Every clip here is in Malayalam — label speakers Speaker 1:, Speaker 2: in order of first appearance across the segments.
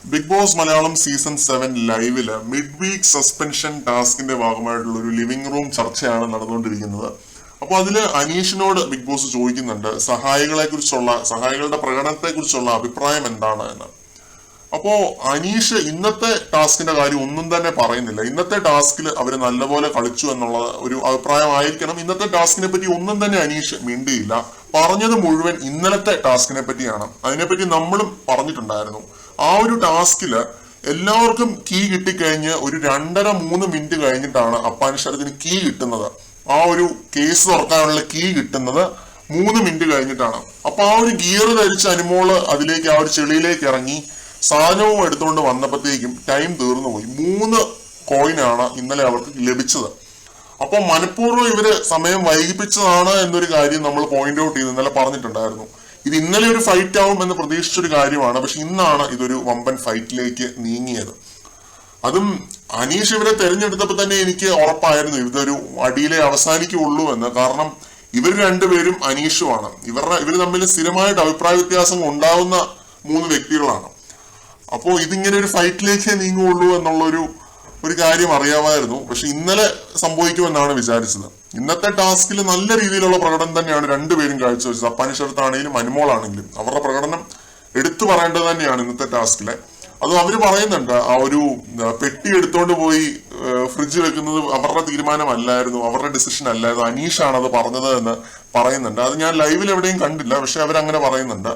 Speaker 1: ബിഗ് ബോസ് മലയാളം സീസൺ 7 ലൈവില് മിഡ് വീക്ക് സസ്പെൻഷൻ ടാസ്കിന്റെ ഭാഗമായിട്ടുള്ള ഒരു ലിവിംഗ് റൂം ചർച്ചയാണ് നടന്നുകൊണ്ടിരിക്കുന്നത്. അപ്പൊ അതില് അനീഷിനോട് ബിഗ് ബോസ് ചോദിക്കുന്നുണ്ട് സഹായികളുടെ പ്രകടനത്തെ കുറിച്ചുള്ള അഭിപ്രായം എന്താണ് എന്ന്. അപ്പോ അനീഷ് ഇന്നത്തെ ടാസ്കിന്റെ കാര്യം ഒന്നും തന്നെ പറയുന്നില്ല. ഇന്നത്തെ ടാസ്കിൽ അവര് നല്ലപോലെ കളിച്ചു എന്നുള്ള ഒരു അഭിപ്രായമായിരിക്കണം. ഇന്നത്തെ ടാസ്കിനെ പറ്റി ഒന്നും തന്നെ അനീഷ് മിണ്ടിയില്ല. പറഞ്ഞത് മുഴുവൻ ഇന്നലത്തെ ടാസ്കിനെ പറ്റിയാണ്. അതിനെപ്പറ്റി നമ്മളും പറഞ്ഞിട്ടുണ്ടായിരുന്നു. ആ ഒരു ടാസ്കില് എല്ലാവർക്കും കീ കിട്ടിക്കഴിഞ്ഞ് ഒരു 2.5-3 മിനിറ്റ് കഴിഞ്ഞിട്ടാണ് അപ്പാനി ശരത്തിന് കീ കിട്ടുന്നത്. ആ ഒരു കേസ് തുറക്കാനുള്ള കീ കിട്ടുന്നത് 3 മിനിറ്റ് കഴിഞ്ഞിട്ടാണ്. അപ്പൊ ആ ഒരു ഗിയർ ധരിച്ച അനുമോള് അതിലേക്ക് ആ ഒരു ചെളിയിലേക്ക് ഇറങ്ങി സാധനവും എടുത്തുകൊണ്ട് വന്നപ്പോഴത്തേക്കും ടൈം തീർന്നു പോയി. 3 കോയിനാണ് ഇന്നലെ അവർക്ക് ലഭിച്ചത്. അപ്പൊ മനഃപൂർവ്വം ഇവര് സമയം വൈകിപ്പിച്ചതാണ് എന്നൊരു കാര്യം നമ്മൾ പോയിന്റ് ഔട്ട് ചെയ്ത് ഇന്നലെ പറഞ്ഞിട്ടുണ്ടായിരുന്നു. ഇത് ഇന്നലെ ഒരു ഫൈറ്റ് ആവും എന്ന് പ്രതീക്ഷിച്ചൊരു കാര്യമാണ്. പക്ഷെ ഇന്നാണ് ഇതൊരു വമ്പൻ ഫൈറ്റിലേക്ക് നീങ്ങിയത്. അതും അനീഷ് ഇവരെ തെരഞ്ഞെടുത്തപ്പോൾ തന്നെ എനിക്ക് ഉറപ്പായിരുന്നു ഇതൊരു അടിയിലെ അവസാനിക്കുള്ളൂ എന്ന്. കാരണം ഇവർ രണ്ടുപേരും അനീഷുമാണ്. ഇവർ തമ്മിൽ സ്ഥിരമായിട്ട് അഭിപ്രായ വ്യത്യാസം ഉണ്ടാവുന്ന 3 വ്യക്തികളാണ്. അപ്പോൾ ഇതിങ്ങനെ ഒരു ഫൈറ്റിലേക്ക് നീങ്ങുള്ളൂ എന്നുള്ള ഒരു കാര്യം അറിയാമായിരുന്നു. പക്ഷെ ഇന്നലെ സംഭവിക്കുമെന്നാണ് വിചാരിച്ചത്. ഇന്നത്തെ ടാസ്കിൽ നല്ല രീതിയിലുള്ള പ്രകടനം തന്നെയാണ് രണ്ടുപേരും കാഴ്ചവെച്ചത്. അപ്പാനി ശരത്താണെങ്കിലും അനുമോളാണെങ്കിലും അവരുടെ പ്രകടനം എടുത്തു പറയേണ്ടത് തന്നെയാണ് ഇന്നത്തെ ടാസ്കിലെ. അത് അവര് പറയുന്നുണ്ട്, ആ ഒരു പെട്ടി എടുത്തോണ്ട് പോയി ഫ്രിഡ്ജ് വെക്കുന്നത് അവരുടെ തീരുമാനമല്ലായിരുന്നു, അവരുടെ ഡിസിഷൻ അല്ലായിരുന്നു, അനീഷാണ് അത് പറഞ്ഞത് എന്ന് പറയുന്നുണ്ട്. അത് ഞാൻ ലൈവിൽ എവിടെയും കണ്ടില്ല, പക്ഷെ അവരങ്ങനെ പറയുന്നുണ്ട്.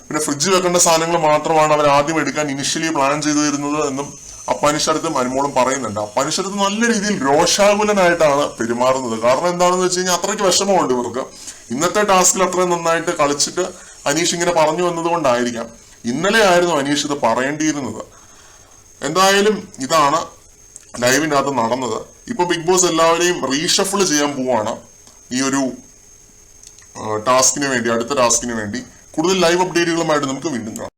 Speaker 1: പിന്നെ ഫ്രിഡ്ജ് വെക്കേണ്ട സാധനങ്ങൾ മാത്രമാണ് അവർ ആദ്യം എടുക്കാൻ ഇനിഷ്യലി പ്ലാൻ ചെയ്തിരുന്നത് എന്നും അപ്പാനി ശരത്തും അനുമോളും പറയുന്നുണ്ട്. അപ്പാനി ശരത്ത് നല്ല രീതിയിൽ രോഷാകുലനായിട്ടാണ് പെരുമാറുന്നത്. കാരണം എന്താണെന്ന് വെച്ച് കഴിഞ്ഞാൽ അത്രയ്ക്ക് വിഷമമുണ്ട് ഇവർക്ക്. ഇന്നത്തെ ടാസ്കിൽ അത്രയും നന്നായിട്ട് കളിച്ചിട്ട് അനീഷ് ഇങ്ങനെ പറഞ്ഞു വന്നത് കൊണ്ടായിരിക്കാം. ഇന്നലെ ആയിരുന്നു അനീഷ് ഇത് പറയേണ്ടിയിരുന്നത്. എന്തായാലും ഇതാണ് ലൈവിന്റെ അകത്ത് നടന്നത്. ഇപ്പൊ ബിഗ് ബോസ് എല്ലാവരെയും റീഷഫിൾ ചെയ്യാൻ പോവാണ് ഈ ഒരു ടാസ്കിന് വേണ്ടി, അടുത്ത ടാസ്കിന് വേണ്ടി. കൂടുതൽ ലൈവ് അപ്ഡേറ്റുകളുമായിട്ട് നമുക്ക് വീണ്ടും കാണാം.